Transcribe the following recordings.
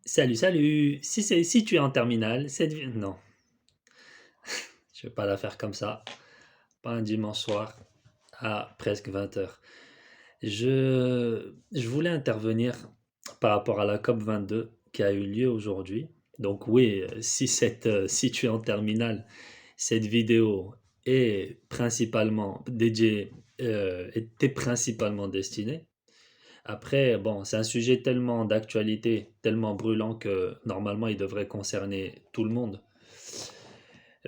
Salut, salut! Si tu es en terminale, non, je vais pas la faire comme ça. Pas un dimanche soir à presque 20 heures. Je voulais intervenir par rapport à la COP 22 qui a eu lieu aujourd'hui. Donc oui, si tu es en terminale, cette vidéo est principalement dédiée, était principalement destinée. Après, bon, c'est un sujet tellement d'actualité, tellement brûlant que normalement il devrait concerner tout le monde.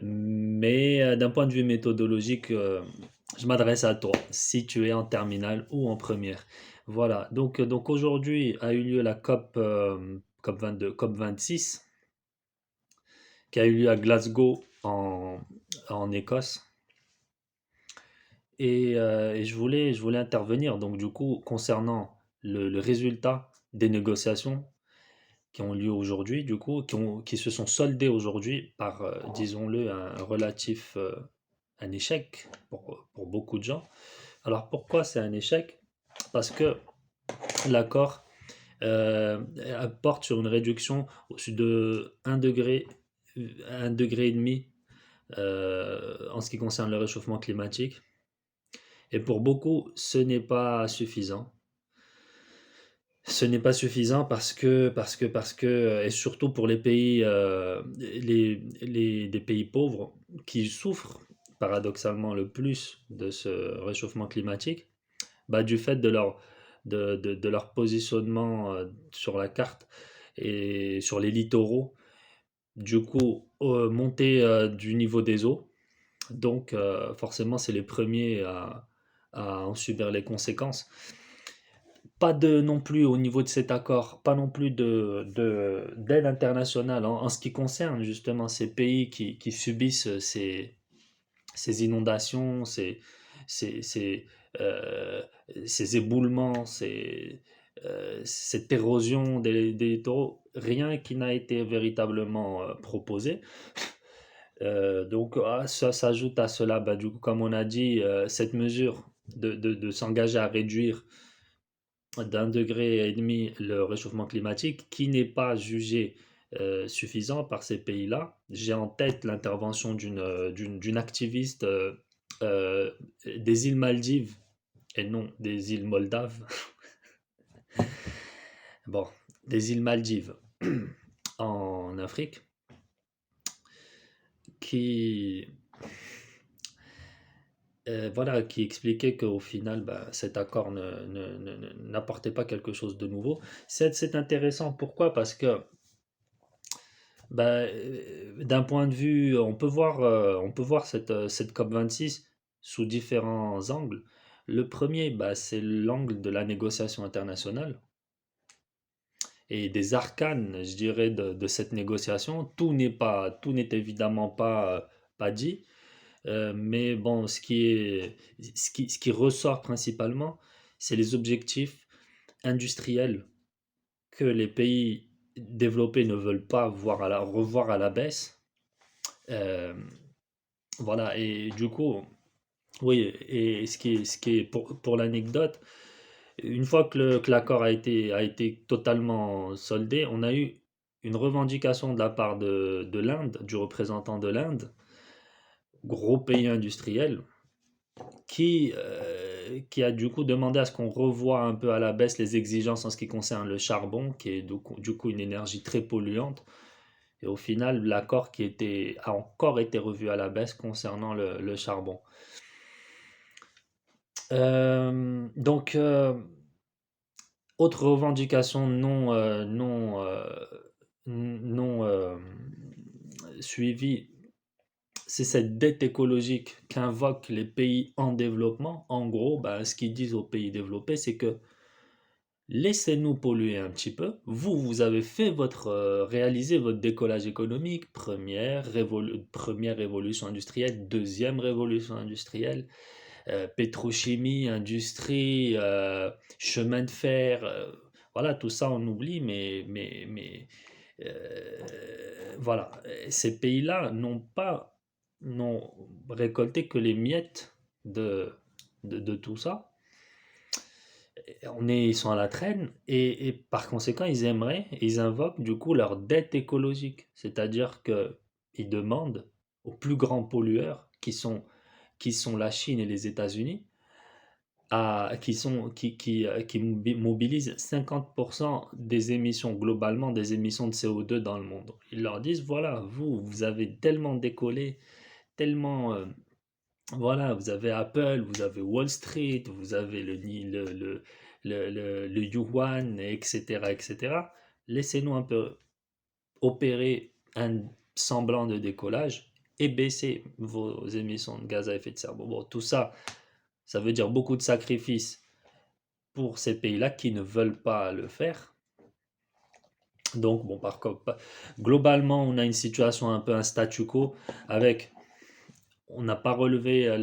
Mais d'un point de vue méthodologique, je m'adresse à toi, si tu es en terminale ou en première. Voilà, donc aujourd'hui a eu lieu la COP 22, COP 26, qui a eu lieu à Glasgow en Écosse. Et je voulais intervenir, donc du coup, concernant le résultat des négociations qui ont lieu aujourd'hui, du coup, qui se sont soldés aujourd'hui par, disons-le, un échec pour beaucoup de gens. Alors pourquoi c'est un échec? Parce que l'accord porte sur une réduction au-dessus de 1 degré et demi en ce qui concerne le réchauffement climatique. Et pour beaucoup, ce n'est pas suffisant. Ce n'est pas suffisant et surtout pour les pays, des pays pauvres qui souffrent paradoxalement le plus de ce réchauffement climatique, bah, du fait de leur positionnement sur la carte et sur les littoraux, du coup, montée du niveau des eaux. Donc, forcément, c'est les premiers à en subir les conséquences. Pas de non plus au niveau de cet accord, pas non plus d'aide internationale en ce qui concerne justement ces pays qui subissent ces inondations, ces, ces, euh, ces éboulements, cette érosion des littoraux, rien qui n'a été véritablement proposé. Donc ça s'ajoute à cela, bah, du coup, comme on a dit, cette mesure de s'engager à réduire d'1 degré et demi le réchauffement climatique qui n'est pas jugé suffisant par ces pays-là. J'ai en tête l'intervention d'une activiste euh, des îles Maldives et non des îles Moldaves. Bon, des îles Maldives en Afrique qui, voilà, qui expliquait qu'au final, bah, cet accord n'apportait pas quelque chose de nouveau. C'est intéressant. Pourquoi? Parce que bah, d'un point de vue, on peut voir cette COP26 sous différents angles. Le premier, bah, c'est l'angle de la négociation internationale et des arcanes, je dirais, de cette négociation. Tout n'est évidemment pas dit, mais bon, ce qui ressort principalement, c'est les objectifs industriels que les pays développés ne veulent pas revoir à la baisse. Euh, voilà, et du coup, oui, et ce qui est pour l'anecdote, une fois que l'accord a été totalement soldé, on a eu une revendication de la part de l'Inde, du représentant de l'Inde, gros pays industriel, qui a du coup demandé à ce qu'on revoie un peu à la baisse les exigences en ce qui concerne le charbon, qui est du coup une énergie très polluante. Et au final, a encore été revu à la baisse concernant le charbon. Donc, autre revendication non suivie, c'est cette dette écologique qu'invoquent les pays en développement. En gros, bah, ce qu'ils disent aux pays développés, c'est que laissez-nous polluer un petit peu. Vous avez fait réalisé votre décollage économique, première révolution industrielle, deuxième révolution industrielle, pétrochimie, industrie, chemin de fer, voilà, tout ça on oublie, voilà, ces pays-là n'ont récolté que les miettes de tout ça. Ils sont à la traîne et par conséquent, ils invoquent du coup leur dette écologique. C'est-à-dire qu'ils demandent aux plus grands pollueurs, qui sont la Chine et les États-Unis, qui mobilisent 50% des émissions, globalement, des émissions de CO2 dans le monde. Ils leur disent, voilà, vous avez tellement décollé, tellement, voilà, vous avez Apple, vous avez Wall Street, vous avez le yuan, etc., etc. Laissez-nous un peu opérer un semblant de décollage et baisser vos émissions de gaz à effet de serre. Bon, tout ça, ça veut dire beaucoup de sacrifices pour ces pays-là qui ne veulent pas le faire. Donc, bon, globalement, on a une situation un peu un statu quo avec, on n'a pas relevé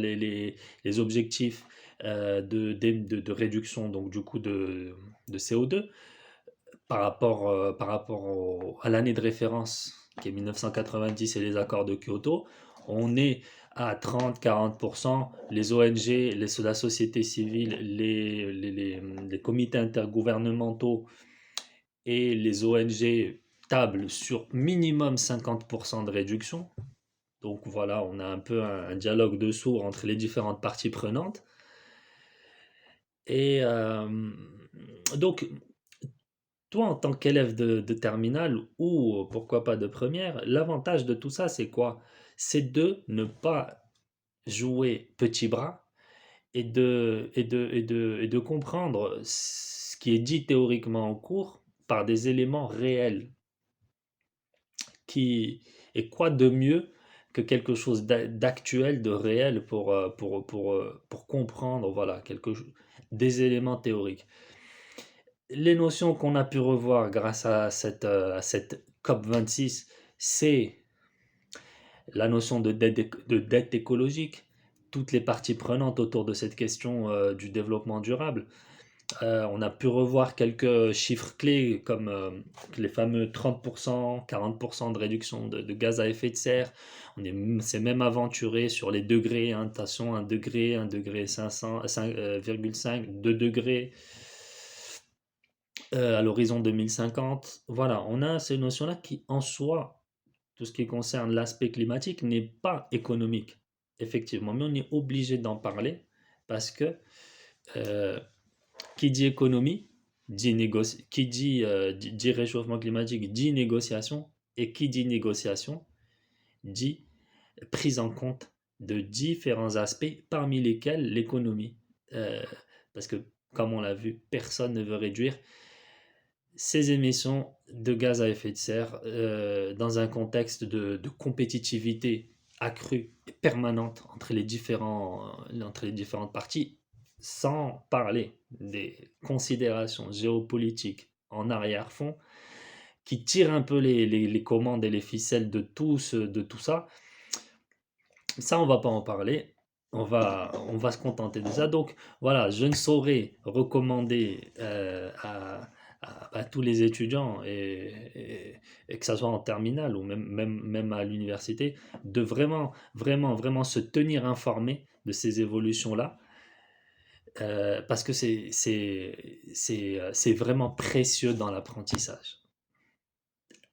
les objectifs de réduction, donc du coup de CO2 par rapport à l'année de référence qui est 1990 et les accords de Kyoto. On est à 30-40%. Les ONG, la société civile, les comités intergouvernementaux et les ONG tablent sur minimum 50% de réduction. Donc voilà, on a un peu un dialogue de sourds entre les différentes parties prenantes. Et donc, toi, en tant qu'élève de terminale ou pourquoi pas de première, l'avantage de tout ça, c'est quoi? C'est de ne pas jouer petit bras et de comprendre ce qui est dit théoriquement en cours par des éléments réels. Qui, et quoi de mieux que quelque chose d'actuel, de réel pour comprendre voilà, des éléments théoriques. Les notions qu'on a pu revoir grâce à cette COP26, c'est la notion de dette écologique, toutes les parties prenantes autour de cette question du développement durable. On a pu revoir quelques chiffres clés comme les fameux 30%, 40% de réduction de gaz à effet de serre. C'est même aventuré sur les degrés, hein, attention, 1 degré 500, 5,5, 2 degrés à l'horizon 2050. Voilà, on a ces notions-là qui, en soi, tout ce qui concerne l'aspect climatique, n'est pas économique, effectivement, mais on est obligé d'en parler parce que euh, qui dit économie, dit réchauffement climatique, dit négociation, et qui dit négociation, dit prise en compte de différents aspects, parmi lesquels l'économie. Euh, Parce que, comme on l'a vu, personne ne veut réduire ses émissions de gaz à effet de serre dans un contexte de compétitivité accrue et permanente entre les différentes parties, sans parler des considérations géopolitiques en arrière-fond qui tirent un peu les commandes et les ficelles de tout ça. Ça, on va pas en parler. On va se contenter de ça. Donc voilà, je ne saurais recommander à tous les étudiants, et que ce soit en terminale ou même à l'université, de vraiment se tenir informé de ces évolutions-là, parce que c'est vraiment précieux dans l'apprentissage.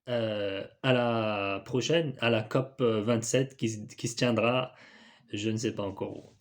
À la prochaine, à la COP 27 qui se tiendra, je ne sais pas encore où.